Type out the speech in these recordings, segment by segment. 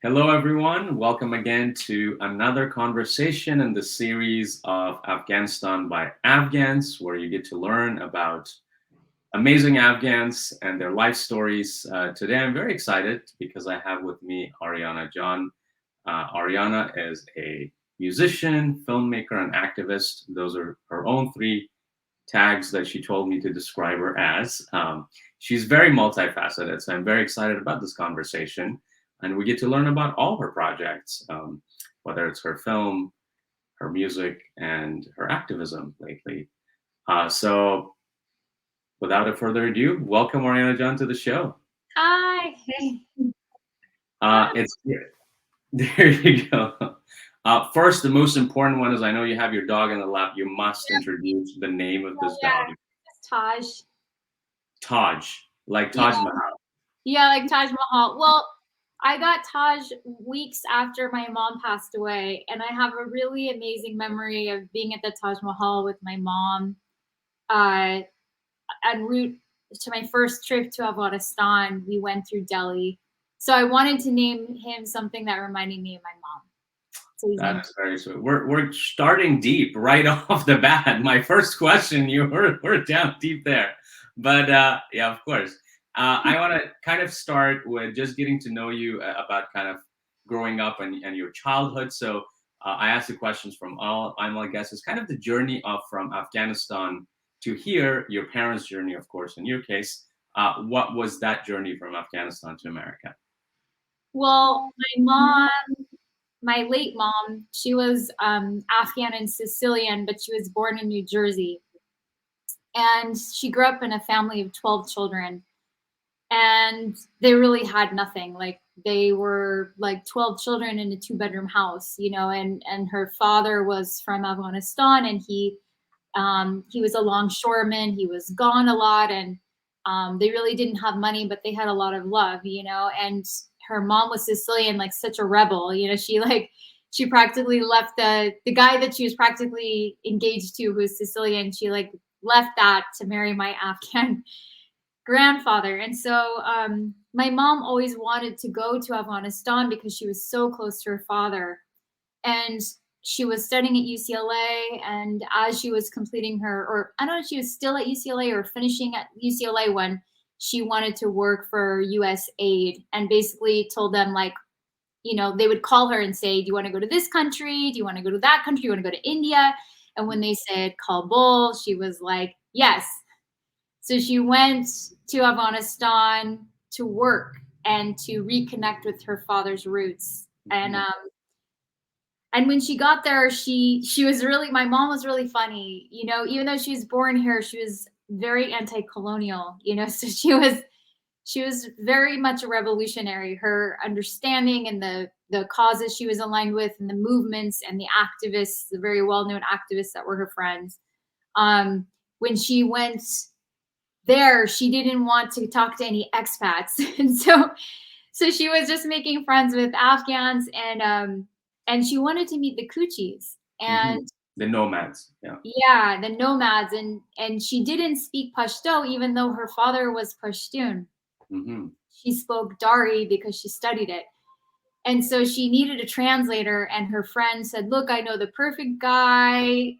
Hello, everyone. Welcome again to another conversation in the series of Afghanistan by Afghans, where you get to learn about amazing Afghans and their life stories. Today, I'm very excited because I have with me Ariana John. Ariana is a musician, filmmaker, and activist. Those are her own three tags that she told me to describe her as. She's very multifaceted, so I'm very excited about this conversation. And we get to learn about all her projects, whether it's her film, her music, and her activism lately. So, without a further ado, welcome Ariana John to the show. Hi. Hi. It's there you go. First, the most important one is I know you have your dog in the lap. You must introduce the name of Oh, this yeah, dog. it's Taj. Taj, like Yeah, Taj Mahal. yeah, like Taj Mahal. Well, I got Taj weeks after my mom passed away, and I have a really amazing memory of being at the Taj Mahal with my mom, uh, en route to my first trip to Afghanistan. We went through Delhi, so I wanted to name him something that reminded me of my mom. So his name. That's very sweet. We're starting deep right off the bat. My first question, we're down deep there, but yeah, of course. I want to kind of start with just getting to know you about kind of growing up and your childhood. So I ask the questions from all my guests. It's kind of the journey of from Afghanistan to here. Your parents' journey, of course, in your case. What was that journey from Afghanistan to America? Well, my mom, my late mom, she was Afghan and Sicilian, but she was born in New Jersey. And she grew up in a family of 12 children. And they really had nothing. Like they were like 12 children in a two-bedroom house, and her father was from Afghanistan, and he was a longshoreman. He was gone a lot, and they really didn't have money, but they had a lot of love, and her mom was Sicilian, like such a rebel. She practically left the guy that she was practically engaged to, who was Sicilian. She like left that to marry my Afghan grandfather. And so my mom always wanted to go to Afghanistan because she was so close to her father. And she was studying at UCLA. And as she was completing or I don't know if she was still at UCLA or finishing at UCLA when she wanted to work for US Aid, and basically told them, like, they would call her and say, do you want to go to this country? Do you want to go to that country? Do you want to go to India? And when they said Kabul, she was like, yes. So she went to Afghanistan to work and to reconnect with her father's roots. And when she got there, she was really, my mom was really funny. Even though she was born here, she was very anti-colonial. So she was very much a revolutionary. Her understanding and the causes she was aligned with, and the movements and the activists, the very well-known activists that were her friends. When she went there, she didn't want to talk to any expats. And so she was just making friends with Afghans, and she wanted to meet the Coochies. Mhm. And The nomads. Yeah. yeah, the nomads. And she didn't speak Pashto, even though her father was Pashtun. Hmm. She spoke Dari because she studied it. And so she needed a translator, and her friend said, look, I know the perfect guy.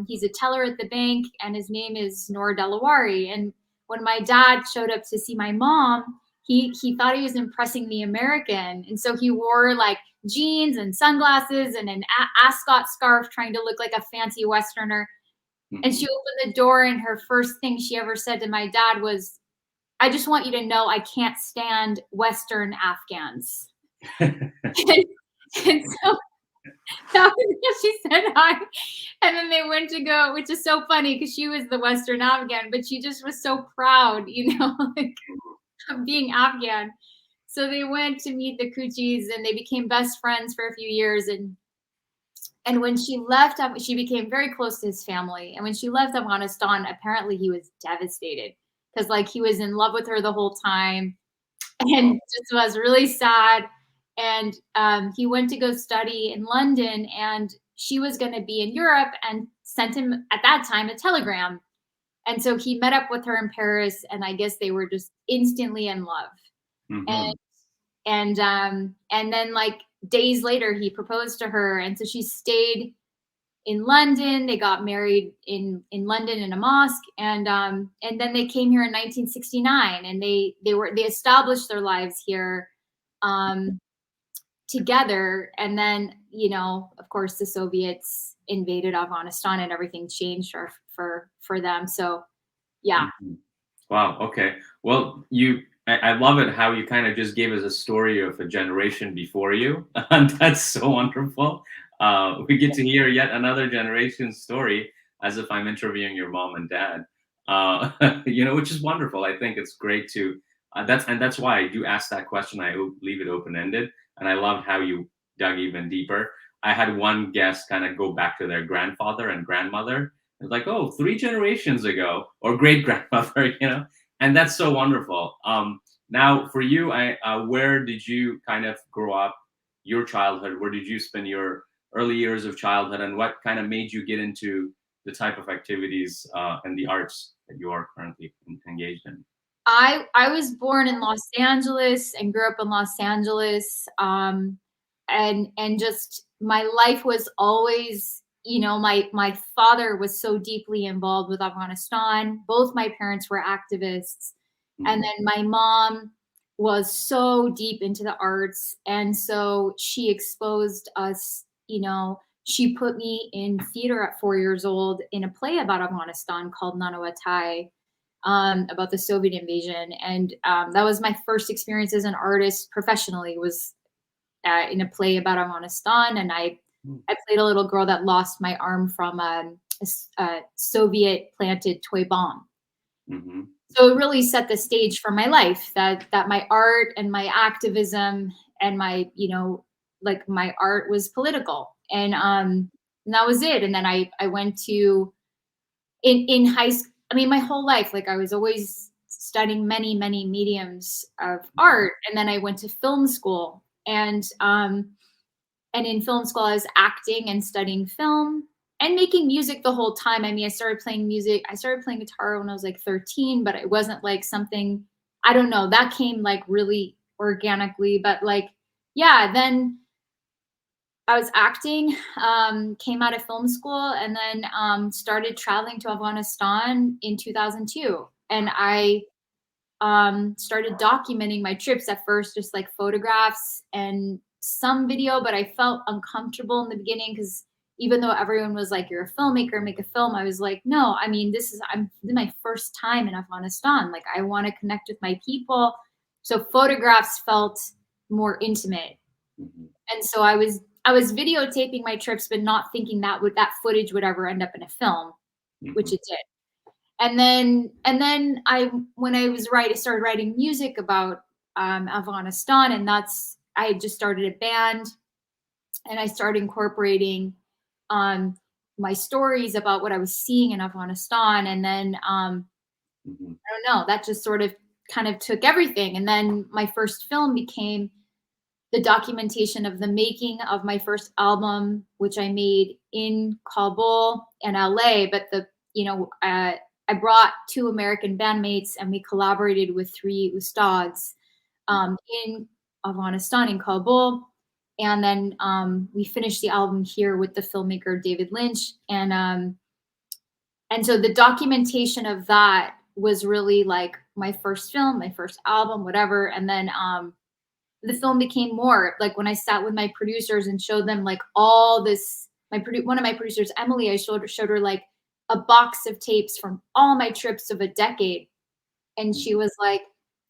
He's a teller at the bank, and his name is Noor Delawari. And when my dad showed up to see my mom, he thought he was impressing the American. And so he wore like jeans and sunglasses and an ascot scarf, trying to look like a fancy Westerner. And Hmm. she opened the door, and her first thing she ever said to my dad was, I just want you to know I can't stand Western Afghans. And so that was how she said hi. And then they went to go, which is so funny because she was the Western Afghan, but she just was so proud, like, of being Afghan. So they went to meet the Coochies, and they became best friends for a few years. And when she left, she became very close to his family. And when she left Afghanistan, apparently he was devastated because, like, he was in love with her the whole time, and just was really sad. And he went to go study in London, and she was going to be in Europe, and sent him at that time a telegram. And so he met up with her in Paris, and I guess they were just instantly in love. And Hmm. and then like days later he proposed to her, and so she stayed in London. They got married in London in a mosque, and then they came here in 1969, and they established their lives here together. And then, you know, of course, the Soviets invaded Afghanistan, and everything changed for them. So, yeah. Mm-hmm. Wow. Okay. Well, I love it how you kind of just gave us a story of a generation before you. And that's so wonderful. We get to hear yet another generation's story as if I'm interviewing your mom and dad, which is wonderful. I think it's great to, that's why I do ask that question. I leave it open ended. And I love how you dug even deeper. I had one guest kind of go back to their grandfather and grandmother. It's like, oh, 3 generations ago, or great grandmother, and that's so wonderful. Now, for you, where did you kind of grow up, your childhood? Where did you spend your early years of childhood, and what kind of made you get into the type of activities and the arts that you are currently engaged in? I was born in Los Angeles and grew up in Los Angeles, and just my life was always, you know, my father was so deeply involved with Afghanistan. Both my parents were activists, and then my mom was so deep into the arts, and so she exposed us. You know, she put me in theater at 4 years old in a play about Afghanistan called Nanawatai, about the Soviet invasion. And that was my first experience as an artist professionally, was in a play about Afghanistan. And I played a little girl that lost my arm from a Soviet planted toy bomb. Mm-hmm. So it really set the stage for my life, that my art and my activism and my, you know, like my art was political. And that was it. And then I went to, in high school, I mean, my whole life, like I was always studying many, many mediums of art. And then I went to film school, and in film school, I was acting and studying film and making music the whole time. I mean, I started playing music. I started playing guitar when I was like 13, but it wasn't like something, I don't know, that came like really organically. But like, yeah, then I was acting, came out of film school, and then started traveling to Afghanistan in 2002. And I started documenting my trips, at first, just like photographs and some video, but I felt uncomfortable in the beginning because even though everyone was like, you're a filmmaker, make a film, I was like, no, I mean, this is my first time in Afghanistan. Like, I want to connect with my people. So photographs felt more intimate. Mm-hmm. And so I was videotaping my trips, but not thinking that footage would ever end up in a film, which it did. And then when I started writing music about Afghanistan, and I had just started a band, and I started incorporating my stories about what I was seeing in Afghanistan. And then I don't know, that just sort of kind of took everything. And then my first film became the documentation of the making of my first album, which I made in Kabul and LA. But I brought 2 American bandmates, and we collaborated with 3 ustads in Afghanistan, in Kabul. And then we finished the album here with the filmmaker David Lynch. And so the documentation of that was really like my first film, my first album, whatever. And then the film became more like when I sat with my producers and showed them like all this. One of my producers, Emily, I showed her like a box of tapes from all my trips of a decade, and she was like,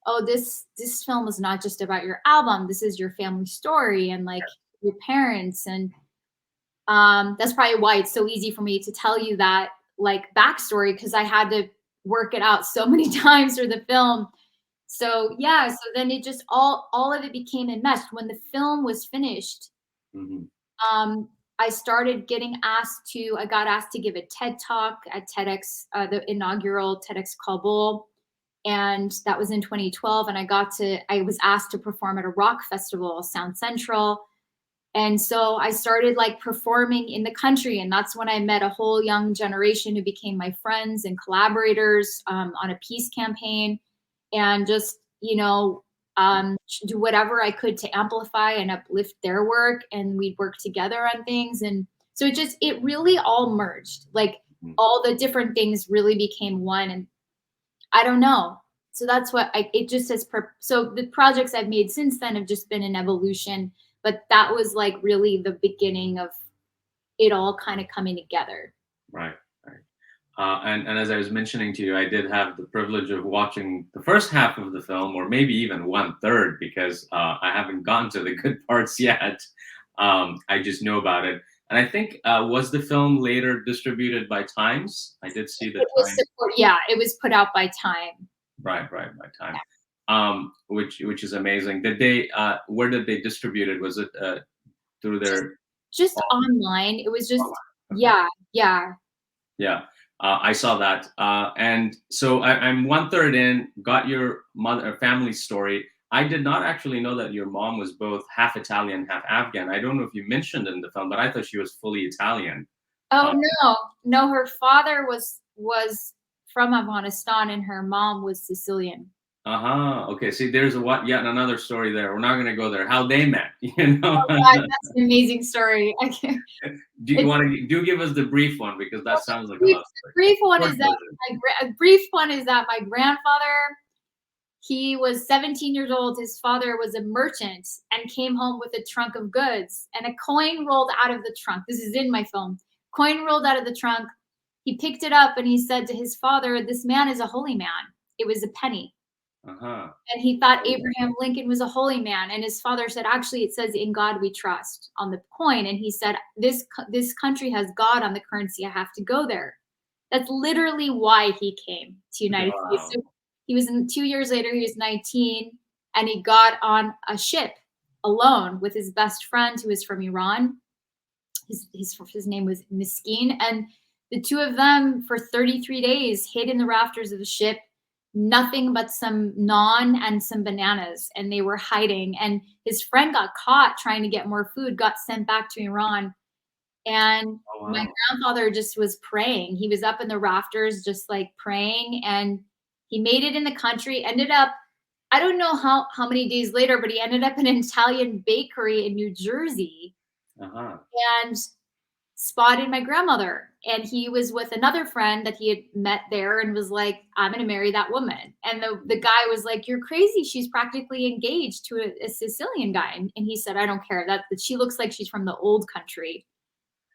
"Oh, this film is not just about your album. This is your family story and like your parents." And that's probably why it's so easy for me to tell you that like backstory, because I had to work it out so many times for the film. So yeah, so then it just all of it became enmeshed. When the film was finished, I started getting I got asked to give a TED Talk at TEDx, the inaugural TEDx Kabul. And that was in 2012. And I was asked to perform at a rock festival, Sound Central. And so I started like performing in the country. And that's when I met a whole young generation who became my friends and collaborators on a peace campaign. And just, you know, do whatever I could to amplify and uplift their work, and we'd work together on things. And so it really all merged. Like all the different things really became one. And I don't know. So that's what it just says. So the projects I've made since then have just been an evolution, but that was like really the beginning of it all kind of coming together. Right. And as I was mentioning to you, I did have the privilege of watching the first half of the film, or maybe even 1/3, because I haven't gone to the good parts yet. I just know about it. And I think, was the film later distributed by Times? I did see the Times. It was put out by Time. Right, by Time. Which is amazing. Did they? Where did they distribute it? Was it through their? Just online. It was just okay. Yeah. I saw that, and so I'm 1/3 in. Got your family story. I did not actually know that your mom was both half Italian, half Afghan. I don't know if you mentioned in the film, but I thought she was fully Italian. Oh no! Her father was from Afghanistan, and her mom was Sicilian. Okay. See, there's yet another story there. We're not going to go there. How they met, you know? Oh God, that's an amazing story. I can't. Do give us the brief one, because that sounds like a lot. The brief one is that my grandfather, he was 17 years old. His father was a merchant and came home with a trunk of goods, and a coin rolled out of the trunk. This is in my film. Coin rolled out of the trunk. He picked it up and he said to his father, "This man is a holy man." It was a penny. And he thought Abraham Lincoln was a holy man. And his father said, "Actually, it says 'In God we trust' on the coin." And he said, this country has God on the currency. I have to go there. That's literally why he came to United States. So he was 2 years later, he was 19, and he got on a ship alone with his best friend, who was from Iran. His name was Miskin. And the two of them for 33 days hid in the rafters of the ship, nothing but some naan and some bananas, and they were hiding. And his friend got caught trying to get more food, got sent back to Iran. And my grandfather just was praying. He was up in the rafters just like praying, and he made it in the country. Ended up, I don't know how many days later, but he ended up in an Italian bakery in New Jersey and spotted my grandmother. And he was with another friend that he had met there and was like, "I'm going to marry that woman." And the guy was like, "You're crazy. She's practically engaged to a Sicilian guy." And he said, "I don't care. That she looks like she's from the old country,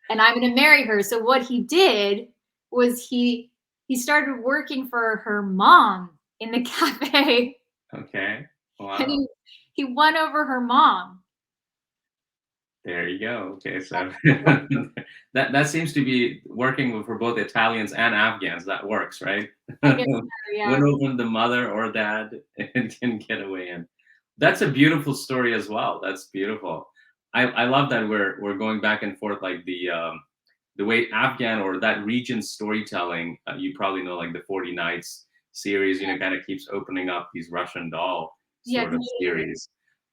and I'm going to marry her." So what he did was he started working for her mom in the cafe. Okay. Wow. And he won over her mom. There you go. Okay, so that seems to be working for both Italians and Afghans. That works, right? Win over the mother or dad and can get away in. That's a beautiful story as well. That's beautiful. I love that we're going back and forth, like the way Afghan or that region storytelling. You probably know, like the 40 Nights series. Kind of keeps opening up these Russian doll sort of series.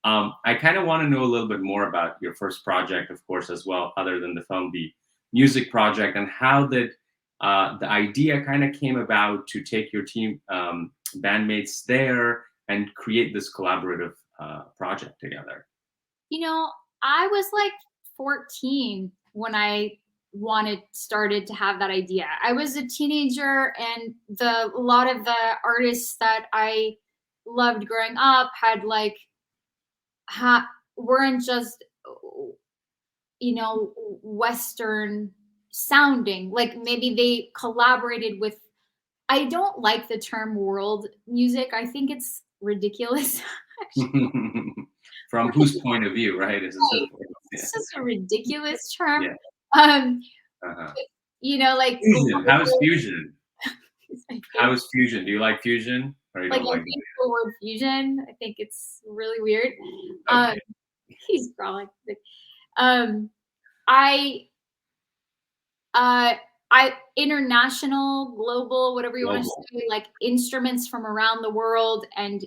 I kind of want to know a little bit more about your first project, of course, as well, other than the film, the music project, and how did the idea kind of came about to take your team bandmates there and create this collaborative project together. I was like 14 when I started to have that idea. I was a teenager, and a lot of the artists that I loved growing up had like weren't just Western sounding. Like maybe they collaborated with, I don't like the term world music. I think it's ridiculous. From whose point of view, right? It's just a ridiculous term. Yeah. Like fusion. How is fusion? How is fusion? Do you like fusion? Or you like don't like the word fusion? I think it's really weird. Okay. He's growling. International, global, whatever you want to say, like instruments from around the world and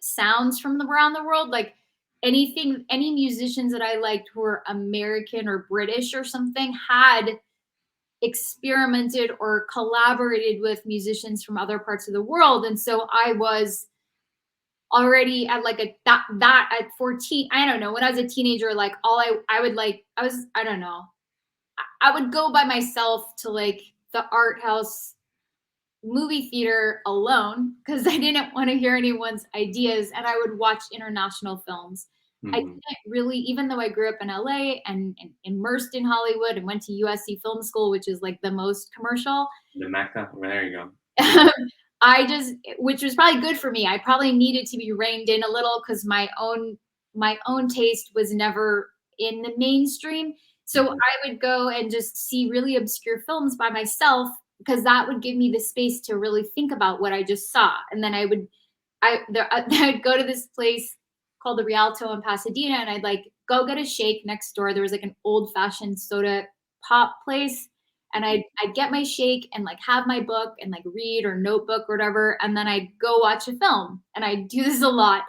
sounds from around the world, like any musicians that I liked who were American or British or something had experimented or collaborated with musicians from other parts of the world. And so I was already at like that at 14. I don't know. When I was a teenager, like I would like, I don't know. I would go by myself to like the art house movie theater alone because I didn't want to hear anyone's ideas, and I would watch international films. I Mm-hmm. didn't really, even though I grew up in LA and immersed in Hollywood and went to USC Film School, which is like the most commercial. The Mecca. There you go. I just, which was probably good for me. I probably needed to be reined in a little because my own taste was never in the mainstream. So Mhm. I would go and just see really obscure films by myself because that would give me the space to really think about what I just saw. And then I'd go to this place called the Rialto in Pasadena, and I'd like go get a shake next door. There was like an old fashioned soda pop place, and I'd get my shake and like have my book and like read or notebook or whatever, and then I'd go watch a film. And I do this a lot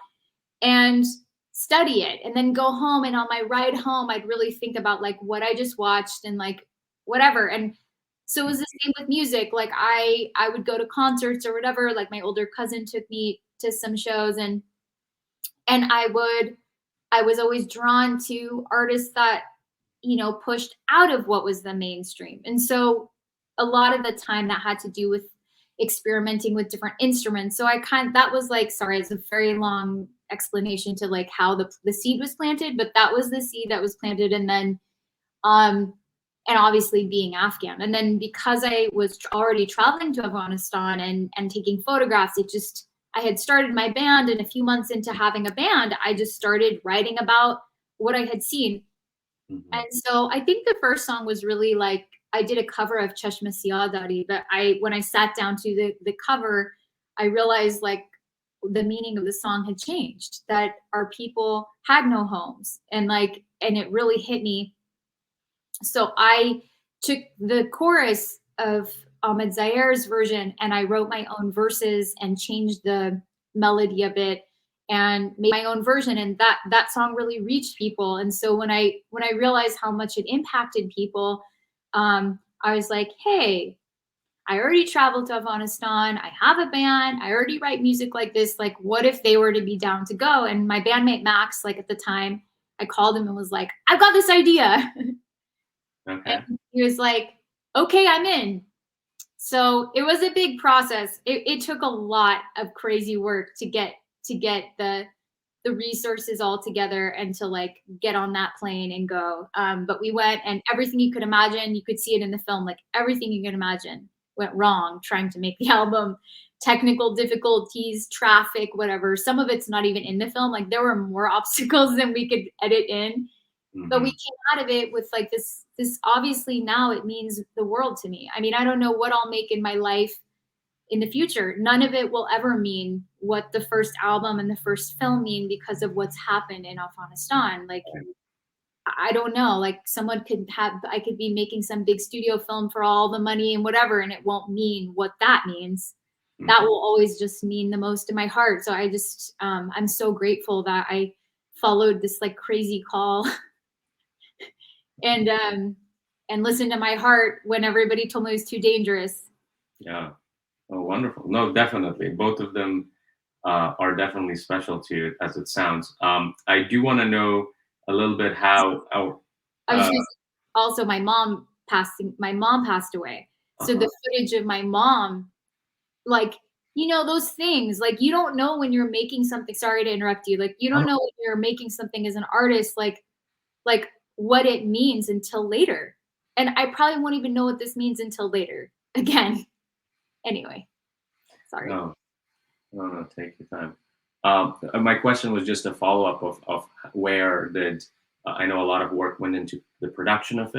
and study it, and then go home, and on my ride home I'd really think about like what I just watched and like whatever. And so it was the same with music. Like I would go to concerts or whatever. Like my older cousin took me to some shows, and I was always drawn to artists that, pushed out of what was the mainstream. And so a lot of the time that had to do with experimenting with different instruments. So that was like, sorry, it's a very long explanation to like how the seed was planted, but that was the seed that was planted. And then, um, and obviously being Afghan. And then because I was already traveling to Afghanistan and taking photographs, I had started my band, and a few months into having a band, I just started writing about what I had seen. Mhm. And so I think the first song was really like, I did a cover of Chashma Siadari, but when I sat down to the cover, I realized like the meaning of the song had changed, that our people had no homes, and it really hit me. So I took the chorus of Ahmed Zahir's version and I wrote my own verses and changed the melody a bit and made my own version, and that song really reached people. And so when I realized how much it impacted people, I was like, hey, I already traveled to Afghanistan, I have a band, I already write music like this, like what if they were to be down to go? And my bandmate Max, like at the time, I called him and was like, I've got this idea. Okay. And he was like, okay, I'm in. So it was a big process. It took a lot of crazy work to get the resources all together and to like get on that plane and go. But we went, and everything you could imagine, you could see it in the film, like everything you could imagine went wrong trying to make the album. Technical difficulties, traffic, whatever. Some of it's not even in the film. Like there were more obstacles than we could edit in. But we Mhm. came out of it with like this obviously now it means the world to me. I mean, I don't know what I'll make in my life in the future. None of it will ever mean what the first album and the first film mean because of what's happened in Afghanistan. Like, I don't know, like I could be making some big studio film for all the money and whatever, and it won't mean what that means. That Mhm. will always just mean the most in my heart. So I'm so grateful that I followed this like crazy call and listened to my heart when everybody told me it was too dangerous. Yeah. Oh, wonderful. No, definitely. Both of them are definitely special to you, as it sounds. I do want to know a little bit how. I was Uh, just also my mom passed away. So uh the footage of my mom, like, those things, like you don't know when you're making something. Sorry to interrupt you. Like you don't know when you're making something as an artist, like what it means until later. And I probably won't even know what this means until later. Again. Anyway, sorry. No, no, take your time. My question was just a follow up of where did I know a lot of work went into the production of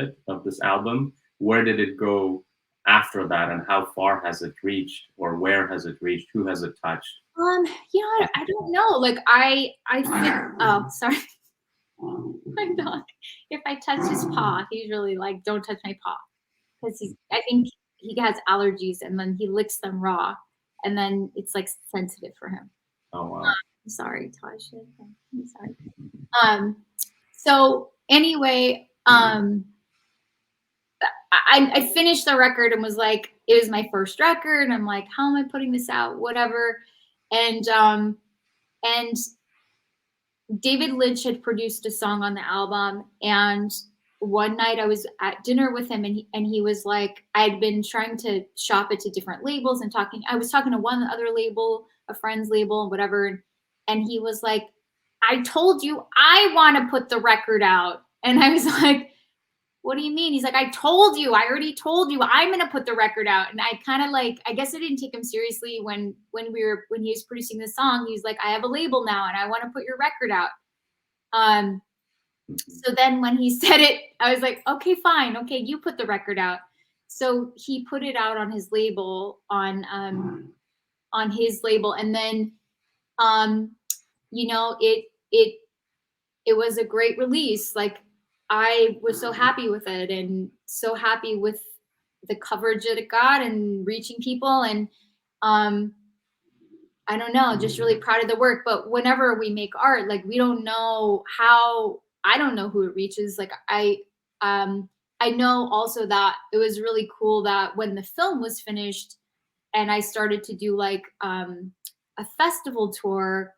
this album. Where did it go after that, and how far has it reached, or where has it reached? Who has it touched? I don't know. Like I think, oh, sorry. My dog. If I touch his paw, he's really like, don't touch my paw. Because I think he has allergies and then he licks them raw. And then it's like sensitive for him. Oh wow. I'm sorry, Tasha. I'm sorry. Um, so anyway, I finished the record and was like, it was my first record. I'm like, how am I putting this out? Whatever. And And David Lynch had produced a song on the album, and one night I was at dinner with him, and he was like, I'd been trying to shop it to different labels and I was talking to one other label, a friend's label, whatever, and he was like, I told you I want to put the record out. And I was like, what do you mean? He's like, I told you, I already told you I'm going to put the record out. And I kind of like, I guess I didn't take him seriously when he was producing the song. He's like, I have a label now and I want to put your record out. So then when he said it, I was like, okay, fine. Okay. You put the record out. So he put it out on his label, on his label. And then, you know, it was a great release. Like, I was so happy with it, and so happy with the coverage that it got and reaching people. And I don't know, just really proud of the work. But whenever we make art, like, we don't know how, I don't know who it reaches. Like, I know also that it was really cool that when the film was finished and I started to do like a festival tour,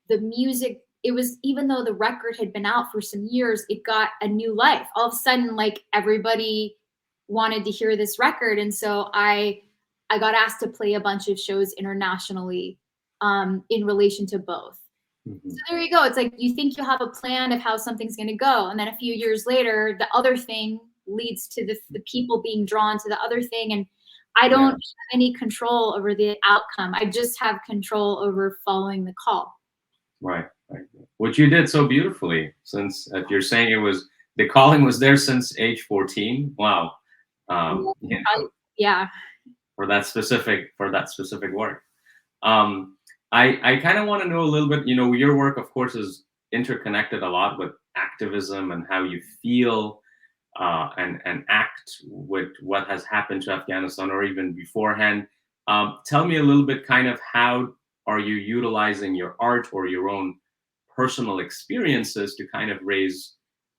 the music, it was, even though the record had been out for some years, it got a new life. All of a sudden, like, everybody wanted to hear this record. And so I got asked to play a bunch of shows internationally in relation to both. Mm-hmm. So there you go. It's like, you think you have a plan of how something's going to go. And then a few years later, the other thing leads to the people being drawn to the other thing. And I don't have any control over the outcome. I just have control over following the call. Right. Which you did so beautifully, since if you're saying it was, the calling was there since age 14. Wow. You know, yeah. For that specific work. I kind of want to know a little bit, you know, your work, of course, is interconnected a lot with activism and how you feel and act with what has happened to Afghanistan or even beforehand. Tell me a little bit, kind of, how are you utilizing your art or your own personal experiences to kind of raise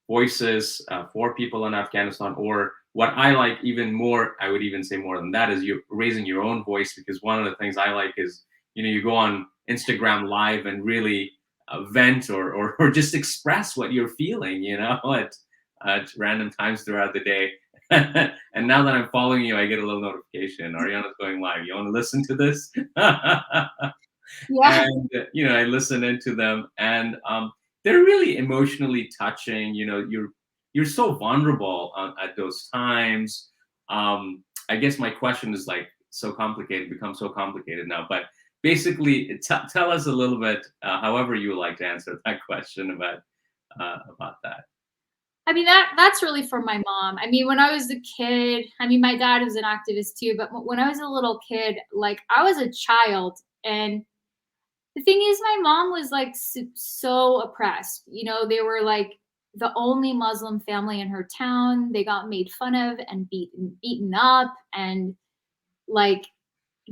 voices for people in Afghanistan? Or what I like even more, I would even say more than that, is you raising your own voice, because one of the things I like is, you know, you go on Instagram Live and really vent or just express what you're feeling, you know, at random times throughout the day. And now that I'm following you, I get a little notification. Ariana's going live. You want to listen to this? Yeah. And, you know, I listen into them, and they're really emotionally touching. You know, you're so vulnerable at those times. I guess my question is like so complicated, becomes so complicated now. But basically, tell us a little bit, however you would like to answer that question about that. I mean, that's really from my mom. I mean, when I was a kid, I mean, my dad was an activist too, but when I was a little kid, like, I was a child. And the thing is, my mom was like so oppressed. You know, they were like the only Muslim family in her town. They got made fun of and beaten up, and like,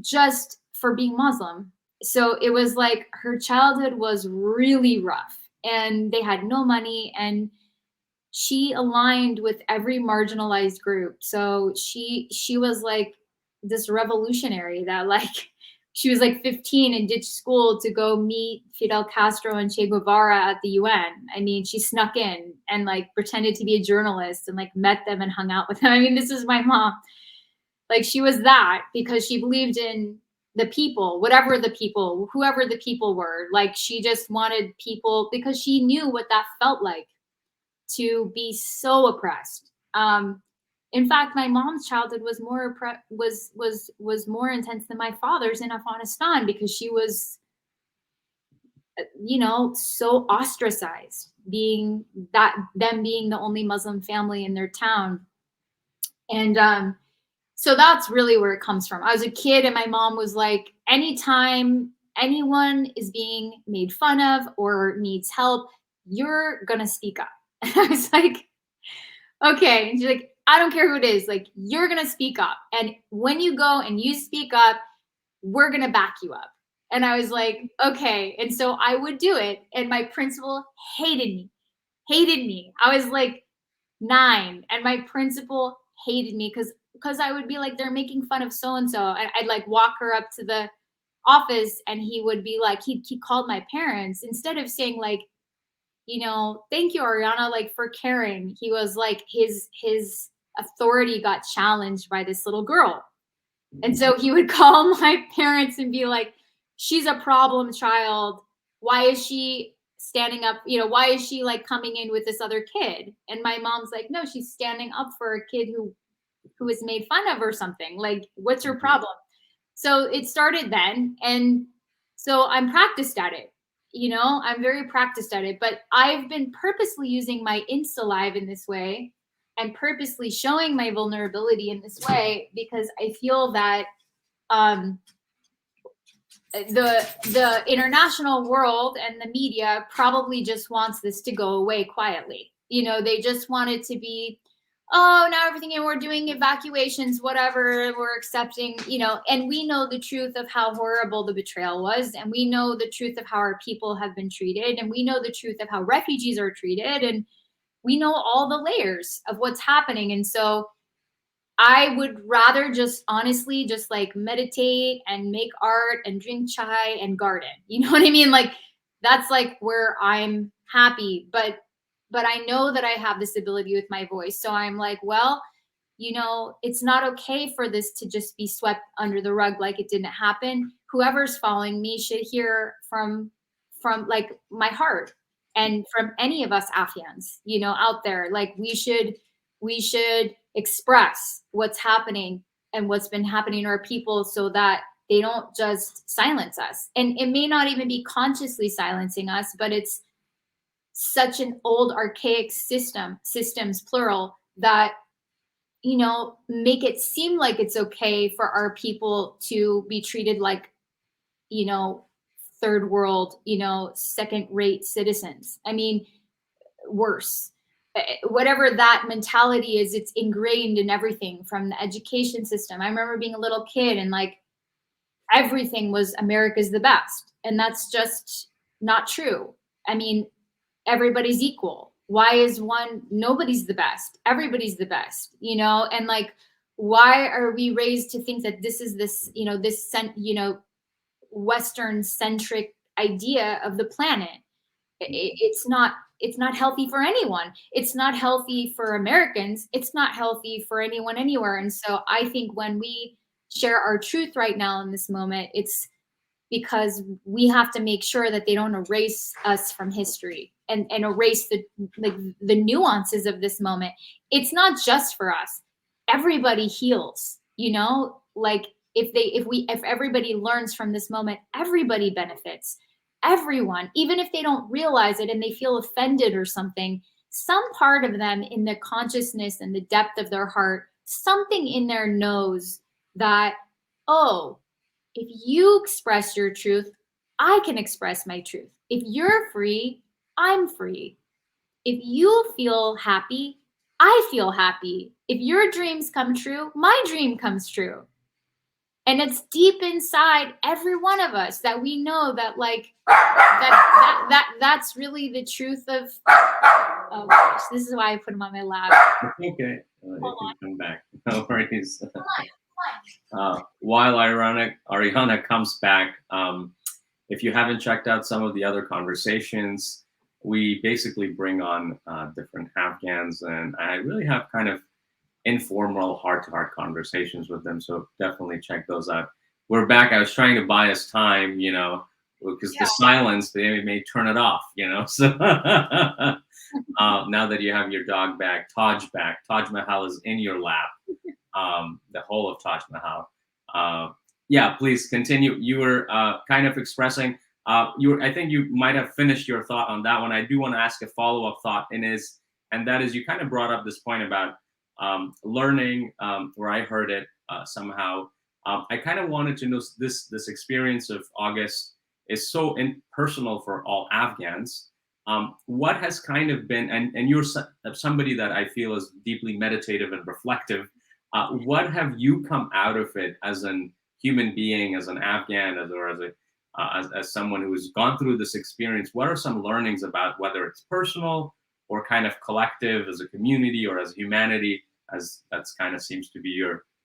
just for being Muslim. So it was like her childhood was really rough, and they had no money, and she aligned with every marginalized group. So she was like this revolutionary that, like, she was like 15 and ditched school to go meet Fidel Castro and Che Guevara at the UN. I mean, she snuck in and like pretended to be a journalist and like met them and hung out with them. I mean, this is my mom. Like, she was that because she believed in the people, whoever the people were. Like, she just wanted people, because she knew what that felt like to be so oppressed. In fact, my mom's childhood was more intense than my father's in Afghanistan, because she was, you know, so ostracized, being the only Muslim family in their town. And so that's really where it comes from. I was a kid, and my mom was like, anytime anyone is being made fun of or needs help, you're gonna speak up. And I was like, okay. And she's like, I don't care who it is. Like, you're going to speak up. And when you go and you speak up, we're going to back you up. And I was like, okay. And so I would do it. And my principal hated me. I was like 9, and my principal hated me because I would be like, they're making fun of so-and-so. And I'd like walk her up to the office, and he would be like, he called my parents, instead of saying like, thank you, Ariana, like for caring. He was like, his authority got challenged by this little girl. And so he would call my parents and be like, she's a problem child. Why is she standing up? Why is she like coming in with this other kid? And my mom's like, no, she's standing up for a kid who is made fun of or something. Like, what's your problem? So it started then. And so I'm practiced at it. I'm very practiced at it, but I've been purposely using my Insta Live in this way and purposely showing my vulnerability in this way, because I feel that the international world and the media probably just wants this to go away quietly. They just want it to be, oh, now everything, we're doing evacuations, whatever, we're accepting, and we know the truth of how horrible the betrayal was, and we know the truth of how our people have been treated, and we know the truth of how refugees are treated, and we know all the layers of what's happening. And so I would rather just honestly just like meditate and make art and drink chai and garden. You know what I mean? Like, that's like where I'm happy. But I know that I have this ability with my voice. So I'm like, well, it's not okay for this to just be swept under the rug like it didn't happen. Whoever's following me should hear from like my heart, and from any of us Afghans, out there. Like, we should express what's happening and what's been happening to our people, so that they don't just silence us. And it may not even be consciously silencing us, but it's such an old archaic systems plural, that make it seem like it's okay for our people to be treated like third world, second rate citizens. I mean, worse. Whatever that mentality is, it's ingrained in everything from the education system. I remember being a little kid and like everything was America's the best, and that's just not true. I mean, everybody's equal. Why is one? Nobody's the best. Everybody's the best, and like, why are we raised to think that this is this Western centric idea of the planet? It's not healthy for anyone. It's not healthy for Americans. It's not healthy for anyone anywhere. And so I think when we share our truth right now in this moment, it's because we have to make sure that they don't erase us from history and erase the nuances of this moment. It's not just for us. Everybody heals, like if everybody learns from this moment, everybody benefits. Everyone, even if they don't realize it and they feel offended or something, some part of them in the consciousness and the depth of their heart, something in there knows that, oh, if you express your truth, I can express my truth. If you're free, I'm free. If you feel happy, I feel happy. If your dreams come true, my dream comes true. And it's deep inside every one of us that we know that, like, that's really the truth of. Oh gosh, this is why I put him on my lap. Okay, Hold on. come back. No worries. While Ariana comes back, if you haven't checked out some of the other conversations, we basically bring on different Afghans, and I really have kind of informal heart-to-heart conversations with them. So definitely check those out. We're back. I was trying to buy us time, because the silence, they may turn it off, So now that you have your dog back, Taj Mahal is in your lap. The whole of Taj Mahal. Yeah, please continue. You were kind of expressing. I think you might have finished your thought on that one. I do want to ask a follow-up thought, and that is you kind of brought up this point about learning, where I heard it somehow. I kind of wanted to know this experience of August is so impersonal for all Afghans. What has kind of been, and you're somebody that I feel is deeply meditative and reflective. What have you come out of it as an human being, as an Afghan, as someone who's gone through this experience? What are some learnings about whether it's personal or kind of collective as a community or as humanity, as that's kind of seems to be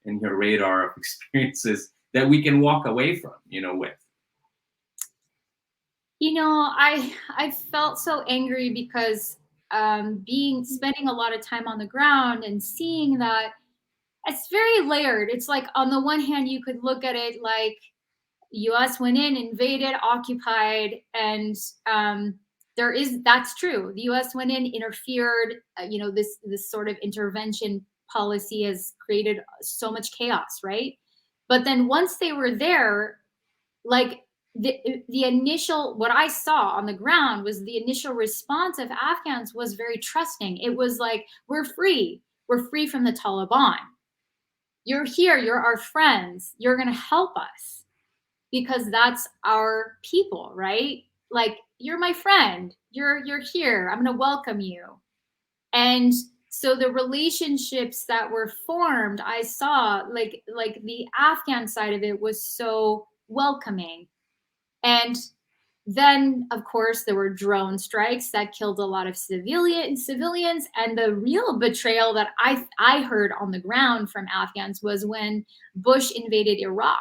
in your radar of experiences that we can walk away from, with? You know, I felt so angry because spending a lot of time on the ground and seeing that it's very layered. It's like on the one hand you could look at it like US went in, invaded, occupied, and that's true. The US went in, interfered, this sort of intervention policy has created so much chaos, right? But then once they were there, like the initial what I saw on the ground was the initial response of Afghans was very trusting. It was like, we're free from the Taliban, you're here, you're our friends, you're going to help us because that's our people, right? Like, you're my friend, you're here, I'm going to welcome you. And so the relationships that were formed, I saw like the Afghan side of it was so welcoming. And then, of course, there were drone strikes that killed a lot of civilians. And the real betrayal that I heard on the ground from Afghans was when Bush invaded Iraq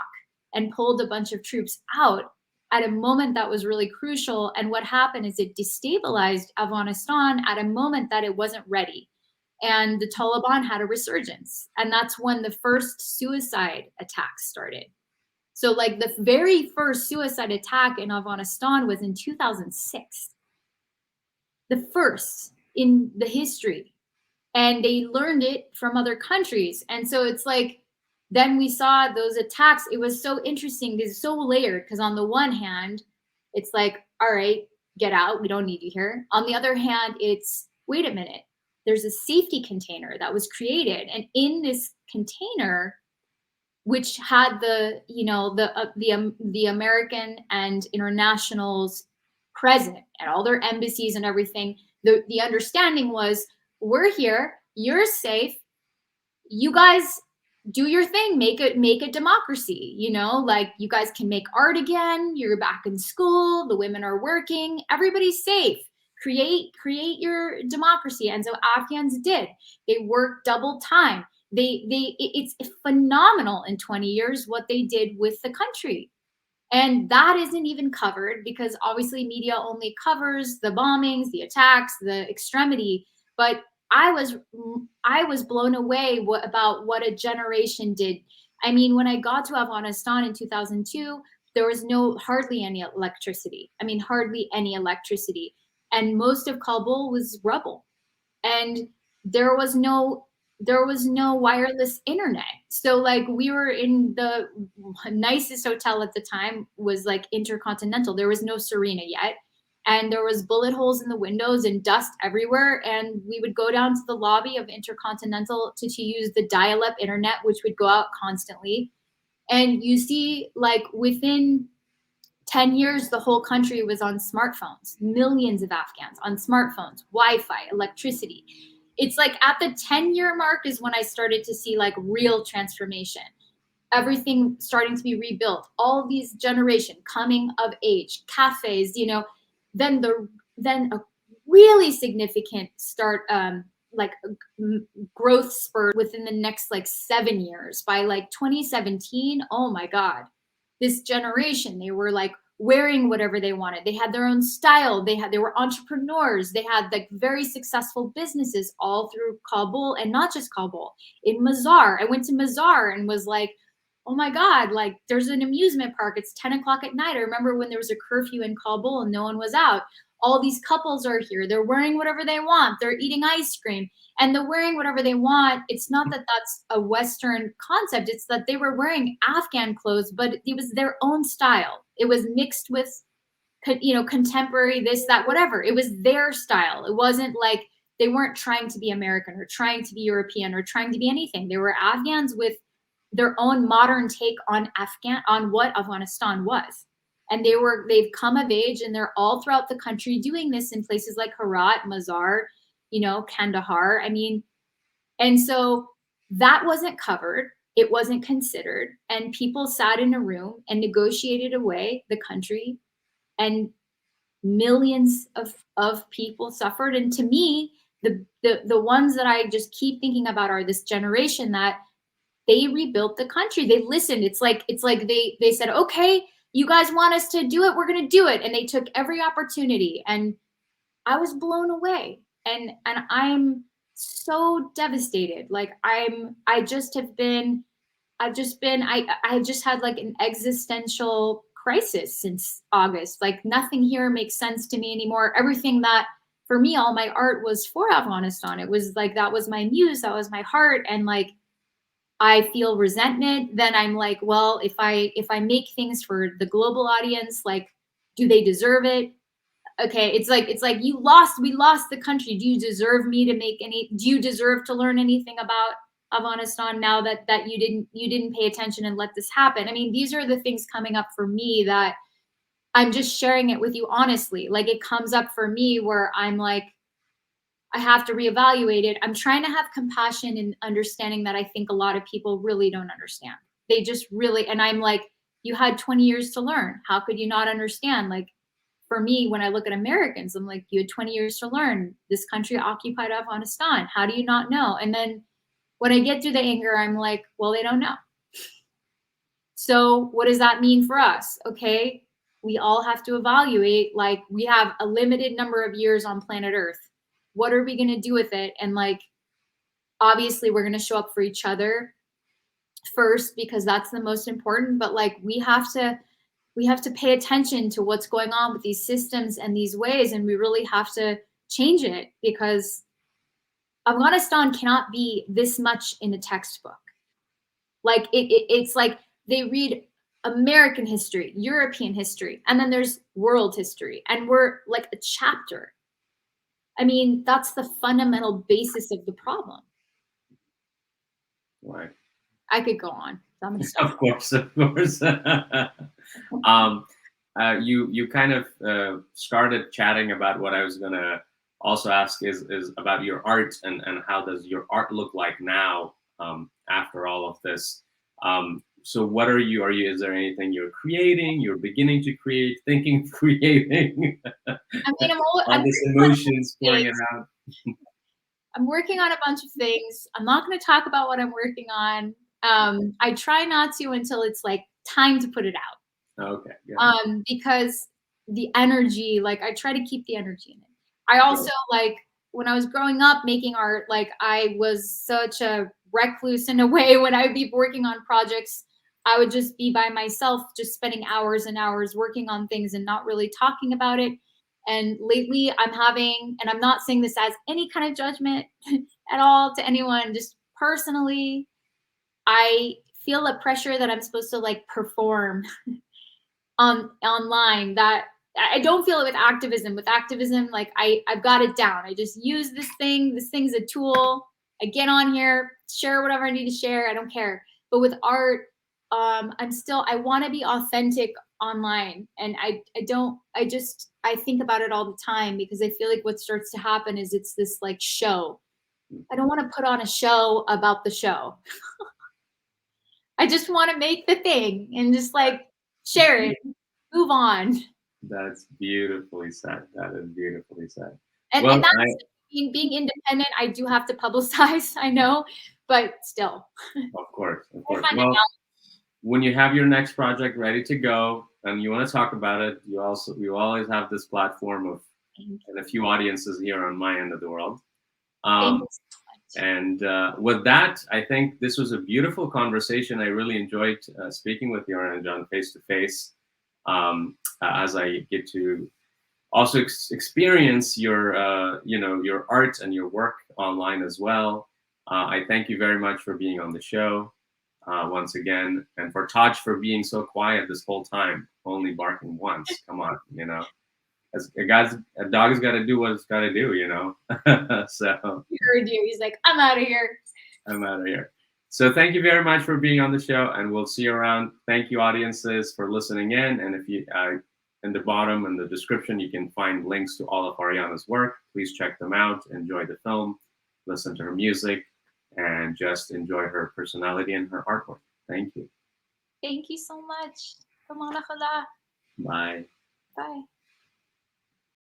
and pulled a bunch of troops out at a moment that was really crucial. And what happened is it destabilized Afghanistan at a moment that it wasn't ready. And the Taliban had a resurgence. And that's when the first suicide attacks started. So like the very first suicide attack in Afghanistan was in 2006. The first in the history. And they learned it from other countries. And so it's like, then we saw those attacks. It was so interesting. This is so layered because on the one hand, it's like, all right, get out. We don't need you here. On the other hand, it's, wait a minute. There's a safety container that was created. And in this container, which had the American and internationals present at all their embassies and everything. The understanding was, we're here, you're safe, you guys do your thing, make a democracy, like you guys can make art again, you're back in school, the women are working, everybody's safe. Create your democracy. And so Afghans did. They worked double time. It's phenomenal in 20 years what they did with the country. And that isn't even covered because obviously media only covers the bombings, the attacks, the extremity. But I was blown away about what a generation did. I mean, when I got to Afghanistan in 2002, there was hardly any electricity. Hardly any electricity. And most of Kabul was rubble. And there was no wireless internet. So like we were in the nicest hotel at the time was like Intercontinental. There was no Serena yet. And there was bullet holes in the windows and dust everywhere. And we would go down to the lobby of Intercontinental to use the dial-up internet, which would go out constantly. And you see like within 10 years, the whole country was on smartphones, millions of Afghans on smartphones, Wi-Fi, electricity. It's like at the 10-year mark is when I started to see like real transformation. Everything starting to be rebuilt, all these generation coming of age, cafes, then a really significant start, growth spurt within the next like 7 years. By like 2017, oh my God, this generation, they were like wearing whatever they wanted. They had their own style. They were entrepreneurs. They had like very successful businesses all through Kabul, and not just Kabul. In Mazar, I went to Mazar and was like, oh my God, like there's an amusement park. It's 10 o'clock at night. I remember when there was a curfew in Kabul and no one was out. All these couples are here. They're wearing whatever they want. They're eating ice cream. And they're wearing whatever they want. It's not that that's a Western concept. It's that they were wearing Afghan clothes, but it was their own style. It was mixed with, contemporary, this, that, whatever. It was their style. It wasn't like they weren't trying to be American or trying to be European or trying to be anything. They were Afghans with their own modern take on what Afghanistan was. And they've come of age and they're all throughout the country doing this in places like Herat, Mazar, Kandahar. And so that wasn't covered. It wasn't considered. And people sat in a room and negotiated away the country, and millions of people suffered. And to me, the ones that I just keep thinking about are this generation that they rebuilt the country. They listened. It's like they said, okay, you guys want us to do it, we're going to do it. And they took every opportunity, and I was blown away. And I'm so devastated. Like I just have been, I just had like an existential crisis since August. Like nothing here makes sense to me anymore. Everything that, for me, all my art was for Afghanistan. It was like, that was my muse, that was my heart. And like, I feel resentment. Then I'm like, well, if I make things for the global audience, like, do they deserve it? Okay, it's like we lost the country. Do you deserve me to make any? Do you deserve to learn anything about Afghanistan now that you didn't pay attention and let this happen? I mean, these are the things coming up for me that I'm just sharing it with you honestly. Like it comes up for me where I'm like, I have to reevaluate it. I'm trying to have compassion and understanding that I think a lot of people really don't understand. They just really, and I'm like, you had 20 years to learn. How could you not understand? Like for me, when I look at Americans, I'm like, you had 20 years to learn. This country occupied Afghanistan. How do you not know? And then when I get to the anger, I'm like, well, they don't know. So what does that mean for us? Okay, we all have to evaluate, like we have a limited number of years on planet Earth. What are we going to do with it? And like, obviously we're going to show up for each other first because that's the most important. But like, we have to pay attention to what's going on with these systems and these ways. And we really have to change it because Afghanistan cannot be this much in a textbook. Like it's like they read American history, European history, and then there's world history. And we're like a chapter. I mean, that's the fundamental basis of the problem. Right. I could go on. So I'm gonna stop. Of course. You kind of started chatting about what I was gonna also ask is about your art and how does your art look like now after all of this. So what are you? Is there anything you're creating? You're beginning to create, thinking, of creating? I mean, all these emotions pouring it out. I'm working on a bunch of things. I'm not going to talk about what I'm working on. I try not to until it's like time to put it out. Okay. Yeah. Because the energy, like I try to keep the energy in it. I also like when I was growing up making art, like I was such a recluse in a way. When I would be working on projects, I would just be by myself, just spending hours and hours working on things and not really talking about it. And lately I'm having, and I'm not saying this as any kind of judgment at all to anyone, just personally, I feel a pressure that I'm supposed to like perform online that I don't feel it with activism. With activism, like I've got it down. I just use this thing. This thing's a tool. I get on here, share whatever I need to share. I don't care. But with art, I want to be authentic online. And I think about it all the time because I feel like what starts to happen is it's this like show. I don't want to put on a show about the show. I just want to make the thing and just like share it, move on. That's beautifully said. That is beautifully said. And that's being independent. I do have to publicize, I know, but still. Of course. Well, when you have your next project ready to go and you want to talk about it, you always have this platform of and a few audiences here on my end of the world. And with that, I think this was a beautiful conversation. I really enjoyed speaking with you, Ariana John, face to face, as I get to also experience your, your art and your work online as well. I thank you very much for being on the show once again, and for Taj for being so quiet this whole time, only barking once. Come on, As a dog has got to do what it's got to do, So he heard you. He's like, I'm out of here. I'm out of here. So thank you very much for being on the show, and we'll see you around. Thank you, audiences, for listening in. And if you, in the bottom in the description, you can find links to all of Ariana's work. Please check them out. Enjoy the film, listen to her music, and just enjoy her personality and her artwork. Thank you. Thank you so much. Bye. Bye.